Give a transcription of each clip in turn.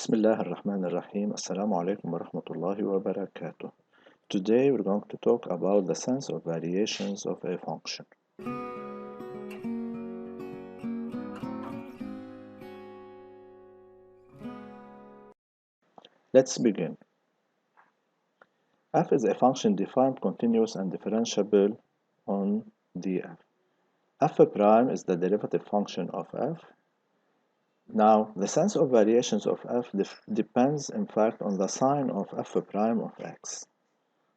Bismillah ar-Rahman ar-Rahim. Assalamu alaikum wa rahmatullahi wa barakatuh. Today we're going to talk about the sense of variations of a function. Let's begin. F is a function defined, continuous, and differentiable on df. F prime is the derivative function of f. Now, the sense of variations of f depends, in fact, on the sign of f prime of x.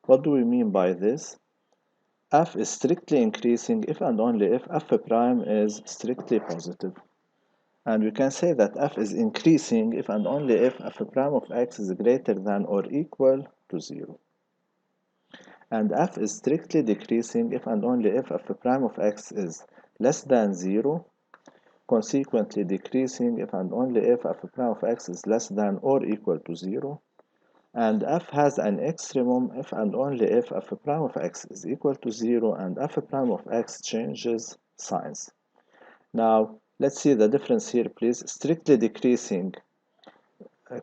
What do we mean by this? F is strictly increasing if and only if f prime is strictly positive. And we can say that f is increasing if and only if f prime of x is greater than or equal to 0. And f is strictly decreasing if and only if f prime of x is less than 0, consequently decreasing if and only if f prime of x is less than or equal to 0, and f has an extremum if and only if f prime of x is equal to 0 and f prime of x changes signs. Now, let's see the difference here, please. Strictly decreasing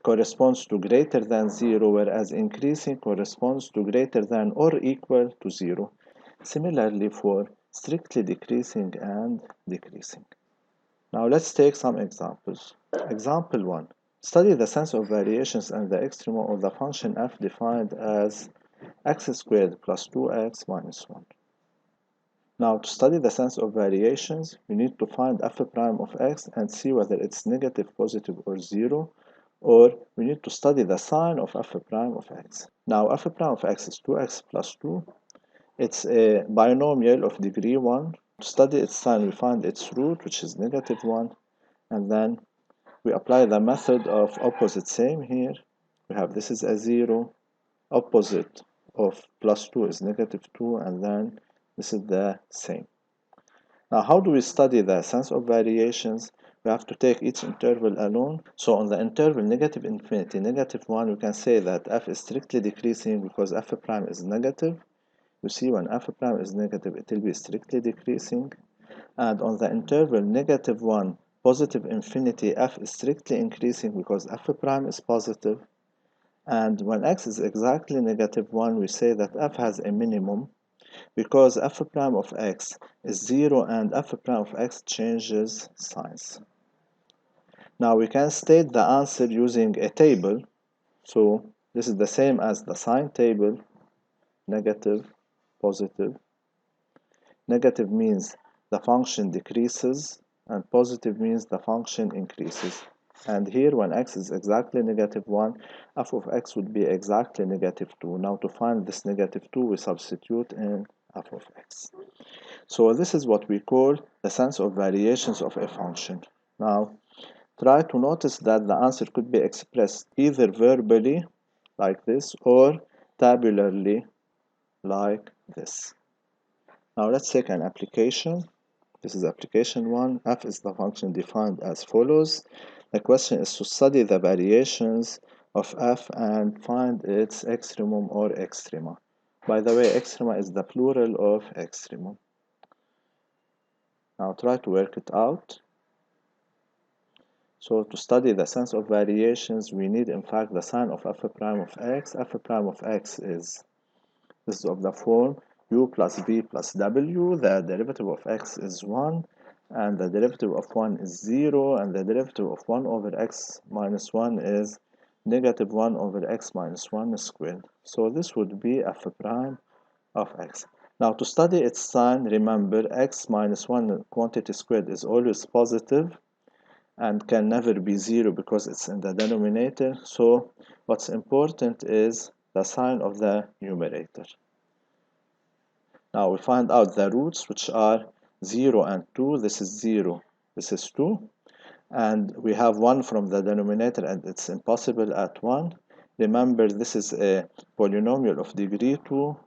corresponds to greater than 0, whereas increasing corresponds to greater than or equal to 0. Similarly for strictly decreasing and decreasing. Now let's take some examples. Example 1. Study the sense of variations and the extremum of the function f defined as x squared plus 2x minus 1. Now, to study the sense of variations, we need to find f prime of x and see whether it's negative, positive, or 0, or we need to study the sign of f prime of x. Now, f prime of x is 2x plus 2. It's a binomial of degree 1. To study its sign, we find its root, which is negative 1, and then we apply the method of opposite same here. We have this is a 0, opposite of plus 2 is negative 2, and then this is the same. Now, how do we study the sense of variations? We have to take each interval alone. So on the interval negative infinity, negative 1, we can say that f is strictly decreasing because f prime is negative. You see, when f prime is negative, it will be strictly decreasing. And on the interval negative 1, positive infinity, f is strictly increasing because f prime is positive. And when x is exactly negative 1, we say that f has a minimum because f prime of x is 0 and f prime of x changes signs. Now we can state the answer using a table. So this is the same as the sign table. Negative, positive. Negative means the function decreases, and positive means the function increases. And here, when x is exactly negative 1, f of x would be exactly negative 2. Now, to find this negative 2, we substitute in f of x. So this is what we call the sense of variations of a function. Now, try to notice that the answer could be expressed either verbally, like this, or tabularly, like this. Now let's take an application. This is application 1. F is the function defined as follows. The question is to study the variations of f and find its extremum or extrema. By the way, extrema is the plural of extremum. Now try to work it out. So to study the sense of variations, we need in fact the sign of f prime of x. F prime of x is this of the form u plus v plus w. The derivative of x is 1, and the derivative of 1 is 0, and the derivative of 1 over x minus 1 is negative 1 over x minus 1 squared. So this would be f prime of x. Now to study its sign, remember x minus 1 quantity squared is always positive and can never be 0 because it's in the denominator. So what's important is the sign of the numerator. Now we find out the roots, which are 0 and 2. This is 0, this is 2. And we have 1 from the denominator, and it's impossible at 1. Remember, this is a polynomial of degree 2,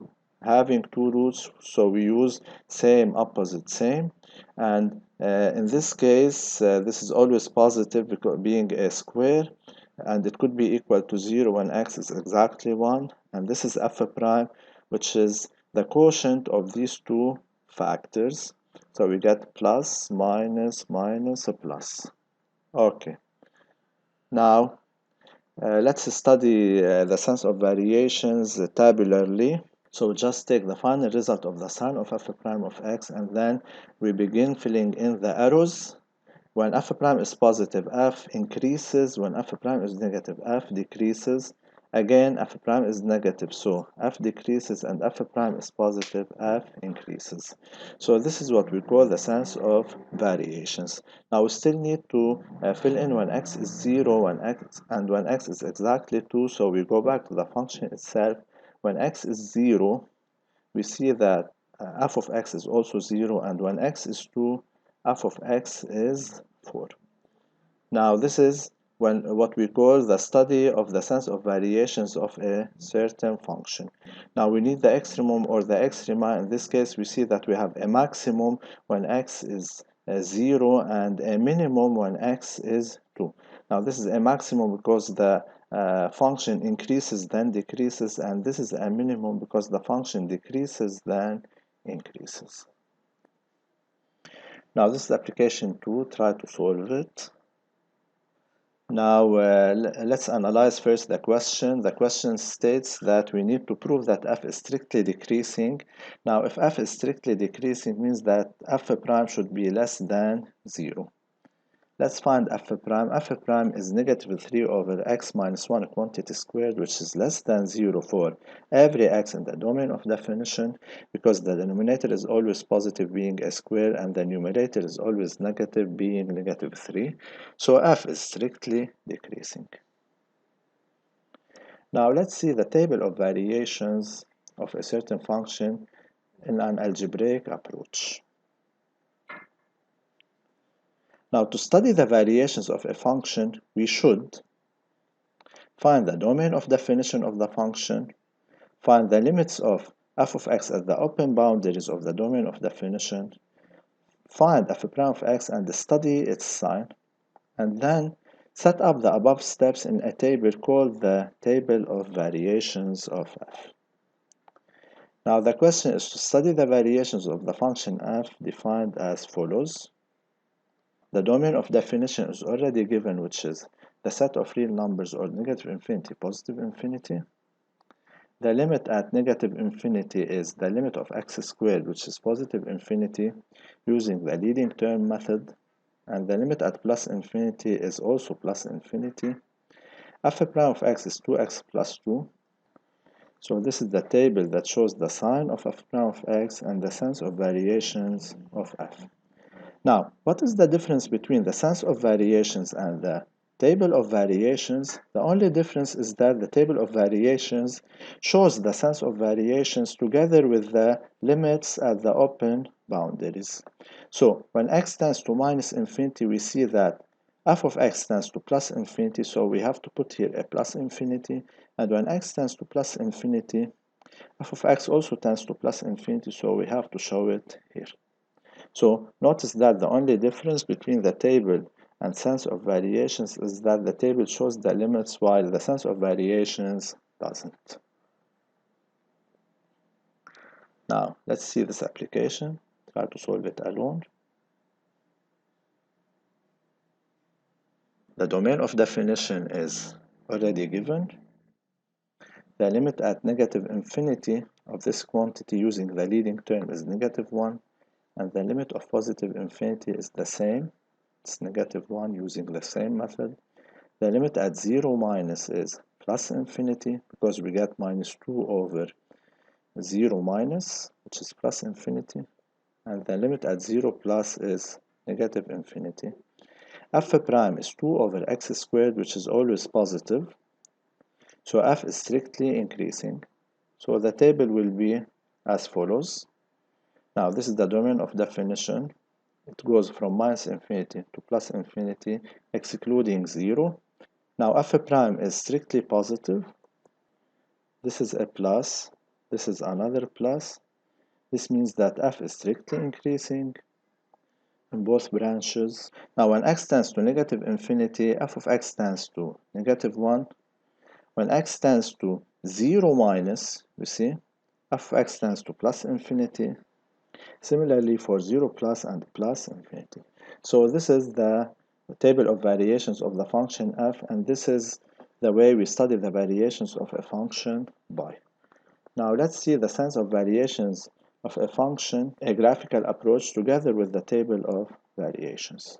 having 2 roots, so we use same, opposite, same. And in this case, this is always positive because being a square, and it could be equal to 0 when x is exactly 1. And this is f prime, which is the quotient of these two factors. So we get plus, minus, minus, plus. Okay. Now, Let's study the sense of variations tabularly. So just take the final result of the sign of f prime of x, and then we begin filling in the arrows. When f prime is positive, f increases. When f prime is negative, f decreases. Again, f prime is negative, so f decreases, and f prime is positive, f increases. So this is what we call the sense of variations. Now we still need to fill in when x is 0 when x is exactly 2, so we go back to the function itself. When x is 0, we see that f of x is also 0, and when x is 2, f of x is 4. Now this is what we call the study of the sense of variations of a certain function. Now we need the extremum or the extrema. In this case, we see that we have a maximum when x is 0 and a minimum when x is 2. Now this is a maximum because the function increases then decreases, and this is a minimum because the function decreases then increases. Now this is application 2. Try to solve it. Now let's analyze first the question. The question states that we need to prove that f is strictly decreasing. Now if f is strictly decreasing means that f prime should be less than 0. Let's find f prime. F prime is negative 3 over x minus 1 quantity squared, which is less than 0 for every x in the domain of definition, because the denominator is always positive being a square and the numerator is always negative being negative 3. So f is strictly decreasing. Now let's see the table of variations of a certain function in an algebraic approach. Now, to study the variations of a function, we should find the domain of definition of the function, find the limits of f of x at the open boundaries of the domain of definition, find f prime of x and study its sign, and then set up the above steps in a table called the table of variations of f. Now, the question is to study the variations of the function f defined as follows. The domain of definition is already given, which is the set of real numbers or negative infinity, positive infinity. The limit at negative infinity is the limit of x squared, which is positive infinity, using the leading term method. And the limit at plus infinity is also plus infinity. F prime of x is 2x plus 2. So this is the table that shows the sign of f prime of x and the sense of variations of f. Now, what is the difference between the sense of variations and the table of variations? The only difference is that the table of variations shows the sense of variations together with the limits at the open boundaries. So, when x tends to minus infinity, we see that f of x tends to plus infinity, so we have to put here a plus infinity. And when x tends to plus infinity, f of x also tends to plus infinity, so we have to show it here. So notice that the only difference between the table and sense of variations is that the table shows the limits while the sense of variations doesn't. Now let's see this application. Try to solve it alone. The domain of definition is already given. The limit at negative infinity of this quantity using the leading term is negative 1, and the limit of positive infinity is the same. It's negative 1 using the same method. The limit at 0 minus is plus infinity because we get minus 2 over 0 minus, which is plus infinity. And the limit at 0 plus is negative infinity. F prime is 2 over x squared, which is always positive. So f is strictly increasing. So the table will be as follows. Now this is the domain of definition. It goes from minus infinity to plus infinity, excluding 0. Now f prime is strictly positive. This is a plus. This is another plus. This means that f is strictly increasing in both branches. Now when x tends to negative infinity, f of x tends to negative 1. When x tends to 0 minus, we see, f of x tends to plus infinity. Similarly for 0 plus and plus infinity. So this is the table of variations of the function f, and this is the way we study the variations of a function by. Now let's see the sense of variations of a function, a graphical approach together with the table of variations.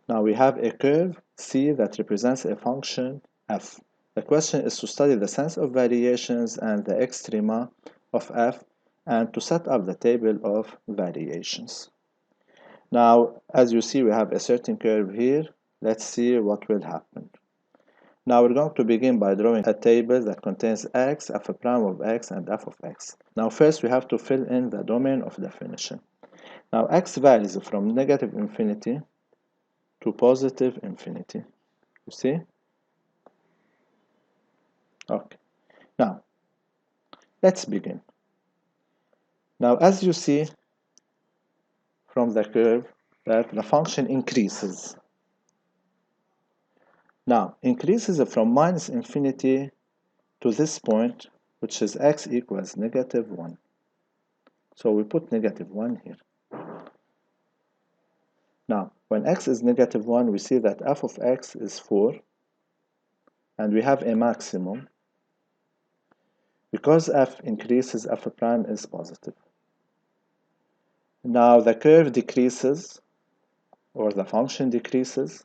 Now we have a curve C that represents a function f. The question is to study the sense of variations and the extrema of f and to set up the table of variations. Now, as you see, we have a certain curve here. Let's see what will happen. Now we're going to begin by drawing a table that contains x, f prime of x, and f of x. Now first we have to fill in the domain of definition. Now x varies from negative infinity to positive infinity. You see? Okay. Now, let's begin. Now, as you see from the curve, that the function increases. Now, increases from minus infinity to this point, which is x equals negative 1. So we put negative 1 here. Now, when x is negative 1, we see that f of x is 4, and we have a maximum. Because f increases, f prime is positive. Now the curve decreases, or the function decreases.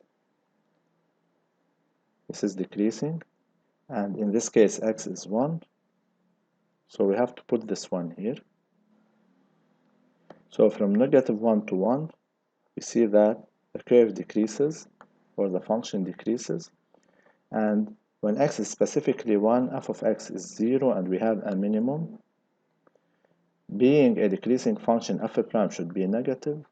This is decreasing, and in this case x is 1. So we have to put this 1 here. So from negative 1 to 1, we see that the curve decreases, or the function decreases. And when x is specifically 1, f of x is 0, and we have a minimum. Being a decreasing function, f prime should be negative.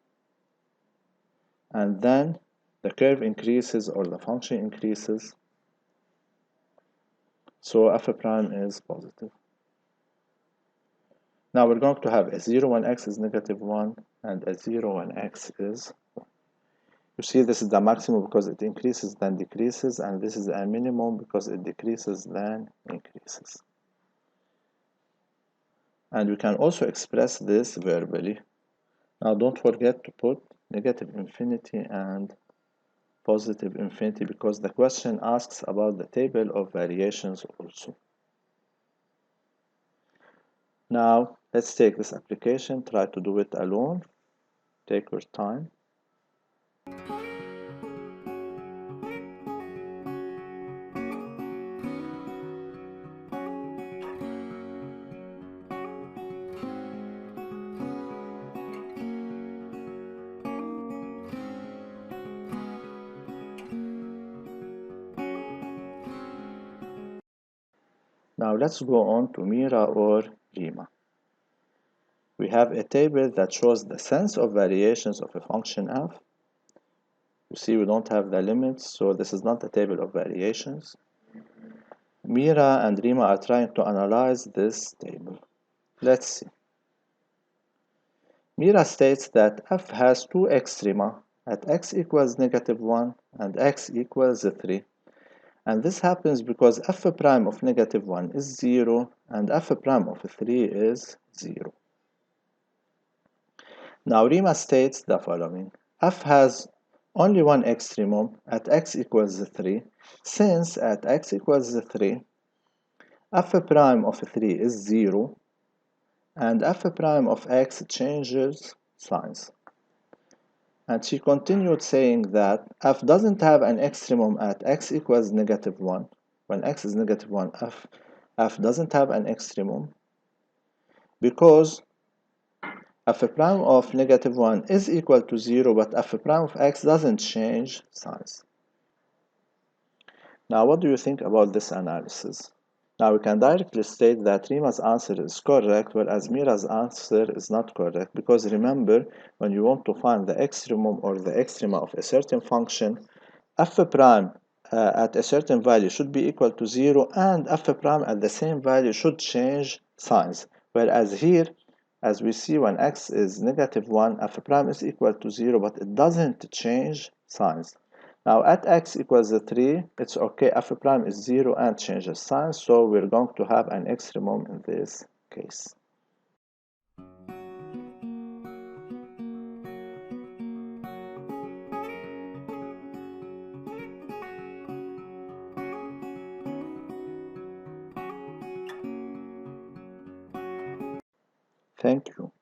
And then the curve increases, or the function increases. So f prime is positive. Now we're going to have a 0 when x is negative 1 and a 0 when x is 1. You see, this is the maximum because it increases then decreases, and this is a minimum because it decreases then increases. And we can also express this verbally. Now don't forget to put negative infinity and positive infinity because the question asks about the table of variations also. Now let's take this application, try to do it alone. Take your time. Now let's go on to Mira or Rima. We have a table that shows the sense of variations of a function f. You see, we don't have the limits, so this is not a table of variations. Mira and Rima are trying to analyze this table. Let's see. Mira states that f has two extrema at x equals negative 1 and x equals 3. And this happens because f prime of negative 1 is 0 and f prime of 3 is 0. Now Rima states the following. F has only one extremum at x equals 3, since at x equals 3, f prime of 3 is 0, and f prime of x changes signs. And she continued saying that f doesn't have an extremum at x equals negative 1. When x is negative 1, f doesn't have an extremum because f prime of negative 1 is equal to 0, but f prime of x doesn't change signs. Now, what do you think about this analysis? Now, we can directly state that Rima's answer is correct, whereas Mira's answer is not correct, because remember, when you want to find the extremum or the extrema of a certain function, f prime at a certain value should be equal to 0, and f prime at the same value should change signs, whereas here, as we see, when x is negative 1, f prime is equal to 0, but it doesn't change signs. Now at x equals 3, it's okay, f prime is 0 and changes signs, so we're going to have an extremum in this case. Thank you.